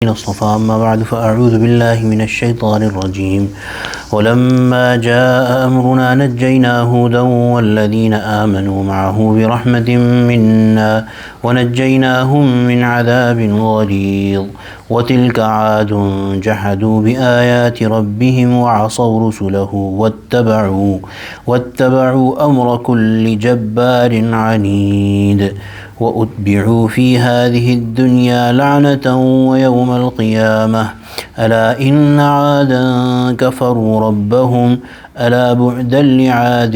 اصطفى أما بعد فأعوذ بالله من الشيطان الرجيم ولما جاء أمرنا نجينا هودا والذين آمنوا معه برحمة منا ونجيناهم من عذاب غليظ وتلك عاد جحدوا بآيات ربهم وعصوا رسله واتبعوا أمر كل جبار عنيد وأتبعوا في هذه الدنيا لعنة ويوم القيامة ألا إن عادا كفروا ربهم ألا بعدا لعاد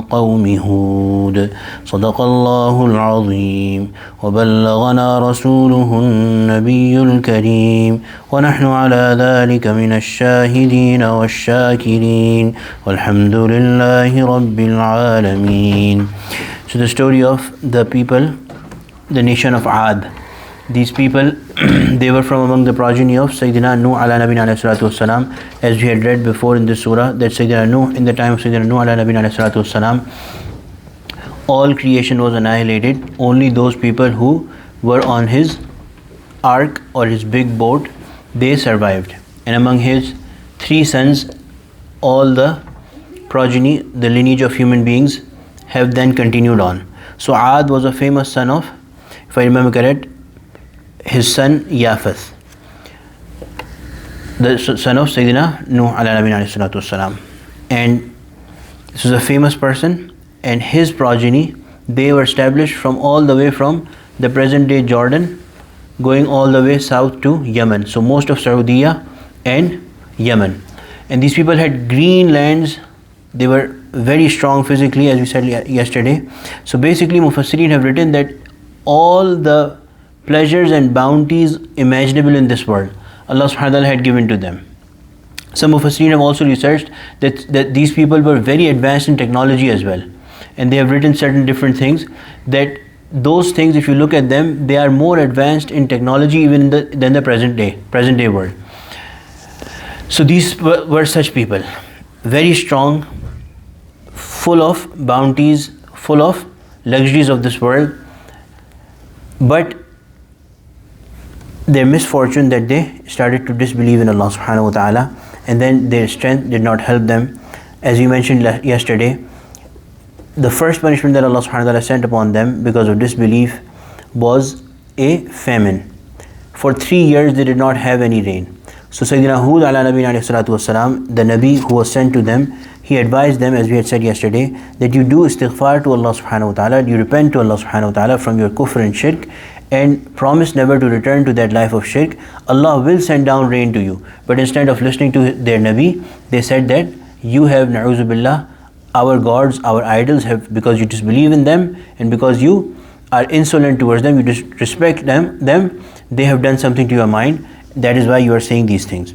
قوم هود صدق الله العظيم وبلغنا رسوله النبي الكريم ونحن على ذلك من الشاهدين والشاكرين والحمد لله رب العالمين. So the story of the people, the nation of Ad. These people, they were from among the progeny of Sayyidina Nuh ala Nabina alayhi salatu wassalam. As we had read before in this surah, that Sayyidina Nuh, in the time of Sayyidina Nuh ala Nabina alayhi salatu wassalam, all creation was annihilated. Only those people who were on his ark or his big boat, they survived. And among his 3 sons, all the progeny, the lineage of human beings, have then continued on. So Ad was a famous son of, if I remember correct, his son Yafeth, the son of Sayyidina Nuh ala Nabina alayhi salatu wassalam. And this was a famous person, and his progeny, they were established from all the way from the present day Jordan, going all the way south to Yemen. So most of Saudi and Yemen. And these people had green lands, they were very strong physically, as we said yesterday. So basically Mufassirin have written that all the pleasures and bounties imaginable in this world, Allah subhanahu wa ta'ala had given to them. Some Mufassirin have also researched that these people were very advanced in technology as well. And they have written certain different things, that those things, if you look at them, they are more advanced in technology even than the present day world. So these were such people, very strong, full of bounties, full of luxuries of this world, but their misfortune that they started to disbelieve in Allah subhanahu wa ta'ala, and then their strength did not help them. As we mentioned yesterday, the first punishment that Allah subhanahu wa ta'ala sent upon them because of disbelief was a famine. For 3 years they did not have any rain. So Sayyidina Hood ala Nabina alayhi salatu wasalam, the Nabi who was sent to them, he advised them, as we had said yesterday, that you do istighfar to Allah subhanahu wa ta'ala, you repent to Allah subhanahu wa ta'ala from your kufr and shirk, and promise never to return to that life of shirk. Allah will send down rain to you. But instead of listening to their Nabi, they said that you have, na'uzu billah, our gods, our idols have, because you disbelieve in them and because you are insolent towards them, you disrespect them, they have done something to your mind. That is why you are saying these things.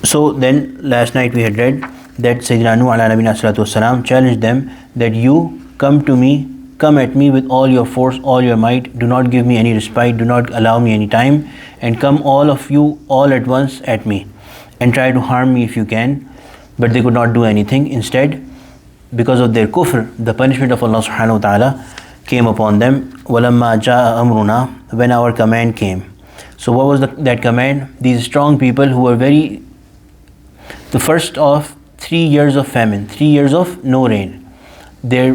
So then last night we had read that Sayyidina Nuh ala Nabina salatu wasalam challenged them that you come at me with all your force, all your might, do not give me any respite, do not allow me any time, and come all of you all at once at me and try to harm me if you can. But they could not do anything. Instead, because of their kufr, the punishment of Allah subhanahu wa ta'ala came upon them. وَلَمَّا جَاءَ أَمْرُنَا, when our command came. So what was that command? These strong people who were the first of 3 years of famine, 3 years of no rain. Their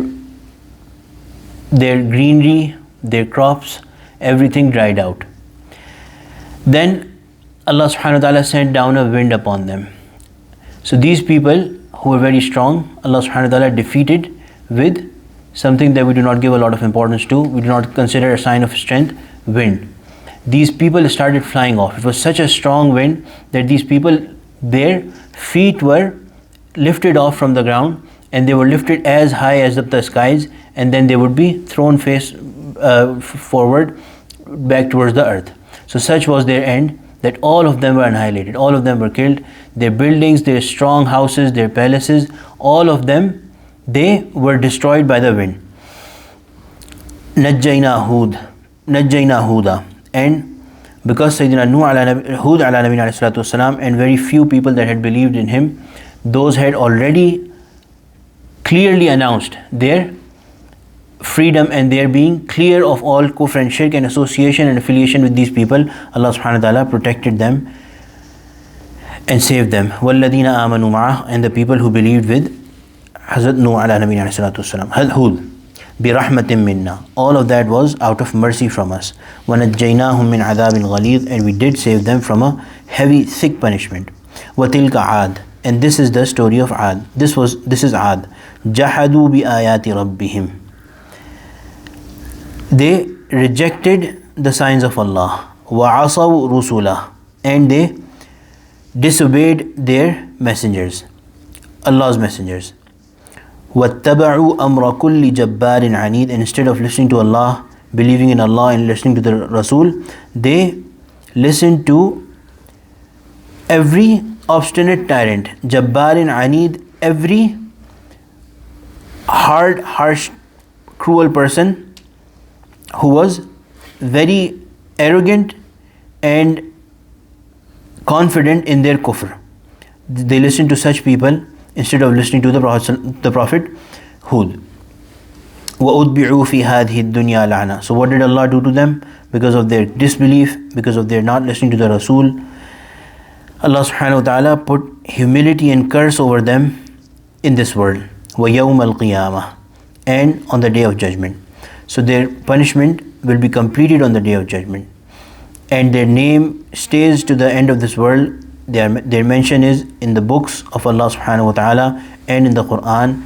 greenery, their crops, everything dried out. Then Allah subhanahu wa ta'ala sent down a wind upon them. So these people who were very strong, Allah subhanahu wa ta'ala defeated with something that we do not give a lot of importance to, we do not consider a sign of strength, wind. These people started flying off. It was such a strong wind that these people, their feet were lifted off from the ground, and they were lifted as high as the skies, and then they would be thrown face forward back towards the earth. So such was their end, that all of them were annihilated, all of them were killed. Their buildings, their strong houses, their palaces, all of them, they were destroyed by the wind. Najjayna Huda. And because Sayyidina Hud ala Nabina alayhi salatu wasalam and very few people that had believed in him, those had already clearly announced their freedom and their being clear of all kufr and shirk and association and affiliation with these people, Allah subhanahu wa ta'ala protected them and saved them. وَالَّذِينَ آمَنُوا مَعَهُ, and the people who believed with Hazrat Nuh ala Nabi alayhi salatu wasalam. Hud, بِرَحْمَةٍ مِنَّا, all of that was out of mercy from us. وَنَجَّيْنَاهُم مِّنْ عَذَابٍ غَلِيظٍ, and we did save them from a heavy, thick punishment. وَتِلْكَ عَادٍ, and this is the story of Ad. This is Ad. جَحَدُوا بِآيَاتِ رَبِّهِمْ, they rejected the signs of Allah. وَعَصَوْا رُسُلَهُ, and they disobeyed their messengers, Allah's messengers. وَاتَّبَعُوا أَمْرَ كُلِّ جَبَّارٍ عَنِيدٍ, and instead of listening to Allah, believing in Allah and listening to the Rasul, they listened to every obstinate tyrant. Jabbarin Anid, every hard, harsh, cruel person who was very arrogant and confident in their kufr. They listened to such people instead of listening to the Prophet Hud. وَأُتْبِعُوا فِي هَذِهِ الدُّنْيَا لَعْنَةً, so what did Allah do to them? Because of their disbelief, because of their not listening to the Rasul, Allah subhanahu wa ta'ala put humility and curse over them in this world. وَيَوْمَ الْقِيَامَةِ, and on the day of judgment. So their punishment will be completed on the day of judgment, and their name stays to the end of this world. Their mention is in the books of Allah subhanahu wa ta'ala and in the Quran.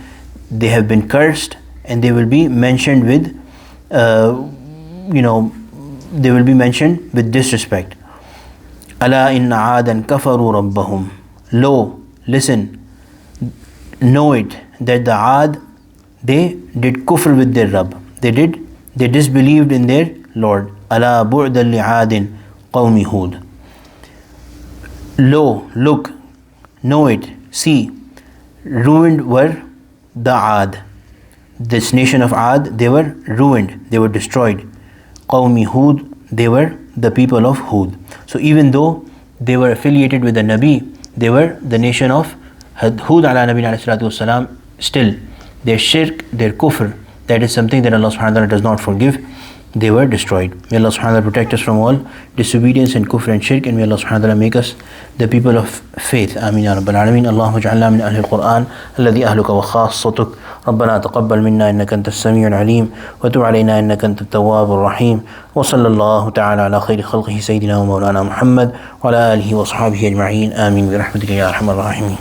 They have been cursed, and they will be mentioned with they will be mentioned with disrespect. Ala inna aadan kafaru rabbahum, lo, listen, know it, that the Aad, they did kufr with their Rabb. They disbelieved in their Lord. Ala bu'dan li'adin qawmi Hud. Lo, look, know it, see, ruined were the Aad. This nation of Aad, they were ruined, they were destroyed. Qawmi Hud, they were the people of Hud. So even though they were affiliated with the Nabi, they were the nation of Hud ala Nabi alayhi salatu wasalam, still their shirk, their kufr, that is something that Allah subhanahu wa ta'ala does not forgive. They were destroyed. May Allah subhanahu wa ta'ala protect us from all disobedience and kufr and shirk, and may Allah subhanahu wa ta'ala make us the people of faith. Ameen ya Rabbal Alameen. Allahumma ja'alna min ahli al-Qur'an alladhi ahluka wa khassatuk. ربنا تقبل منا إنك أنت السميع العليم وتب علينا إنك أنت التواب الرحيم وصلى الله تعالى على خير خلقه سيدنا ومولانا محمد وعلى آله وصحبه أجمعين آمين برحمتك يا أرحم الراحمين.